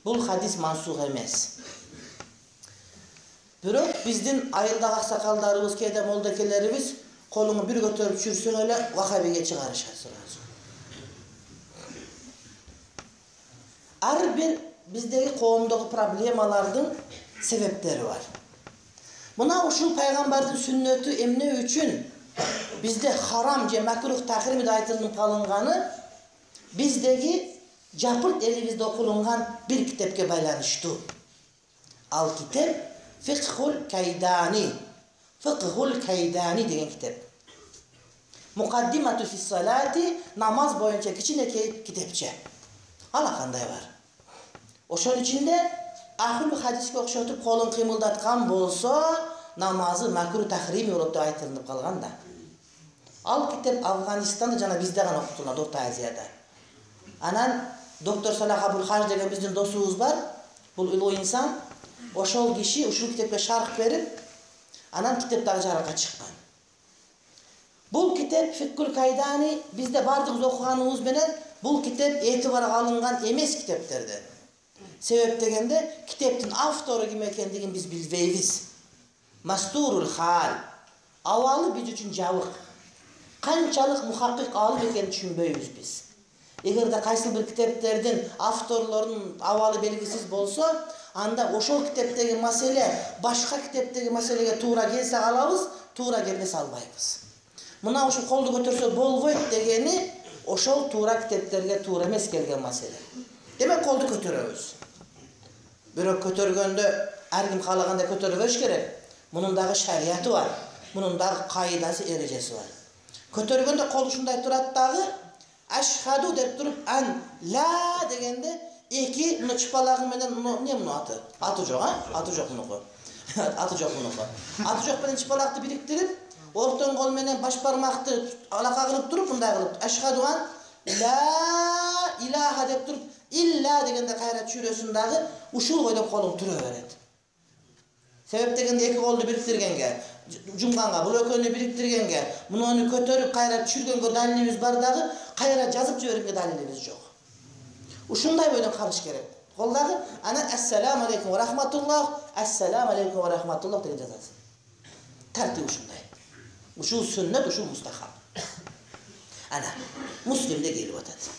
Бұл хадис мансух емес. Бирок биздин айылдагы аксакалдарыбыз, кейде молдакелерибиз колуңу бир көтөрүп жүрсөң эле вахабиге чыгарышат сразу. Ар бир биздеги коомдогу проблемалардын себептери бар. Мына ушул пайгамбардын сүннөтү эмне үчүн bizde haram je makruh tahrim aytылып калынганы биздеги жапырт элибизде окулунган bir kitepке байланыштуу. Ал kitep Fiqhul Kaydani деген kitep. Muqaddimatu fi salati, namaz boyunca kiçinekey kitepçe. Ala kандай бар. Ошон ичинде ахыл хадиске окшотуп колун кыймылдаткан болсо, намазы макруh tahrim болот деп айтылып калган да. Ал kitep Афганистанда жана бизде гана окутулат, Орто Азияда. Анан доктор Салах Абул-Хаж деген биздин досубуз бар. Бул улуу инсан. Ошол киши ушул kitepке шарх берип, анан kitep дагы жарыкка чыккан. Бул kitep Fiqhul Kaydani бизде бардыгыбыз окуганыбыз менен бул kitep этибарга алынган эмес kitepтерден. Себеп дегенде kiteptin автору ким экендигин биз билбейбиз. Мастурул хал. Авалы биз үчүн жабык. Канчалык мухаккик алып экенин түшүнбөйбүз биз. Эгерде кайсы бир kitepтердин авторлорунун авалы белгисиз болсо, анда ошол kiteptеги маселе башка kiteptеги маселеге туура келсе алабыз, туура келбесе албайбыз. Мына ушул колду көтөрсө болбойт дегени ошол туура kitepтерге туура эмес келген маселе. Демек колду көтөрөбүз. Бирок көтөргөндө ар ким каалагандай көтөрө бериш керек. Мунун дагы шарияты бар. Мунун дагы кайдасы, эрежеси бар. Көтөргөндө кол ушундай турат дагы ашхаду деп туруп ан ла дегенде эки мына чыпалагы менен эмне муну аты? Аты жок, а? Аты жок мунуку. Аты жок мунуку. Аты жок менен чыпалакты бириктирип, ортон кол менен баш бармакты алака кылып туруп мындай кылып ашхаду ан ла илаха деп туруп илля дегенде кайра чүрөсүн дагы ушул бойдон колуң тура берет. Себеп дегенде эки колду бириктиргенге, жумганга, бул экөөнү бириктиргенге, муну көтөрүп кайра түшүргөнгө далилибиз бар дагы, кайра жазып жибергенге далилибиз жок. Ушундай бойдон калыш керек. Колдагы анан ассаламу алейкум ва рахматуллах, ассаламу алейкум ва рахматуллах деген жазасың. Тартип ушундай. Ушул сүннет, ушул мустахаб. Ана, муслимде келип атат.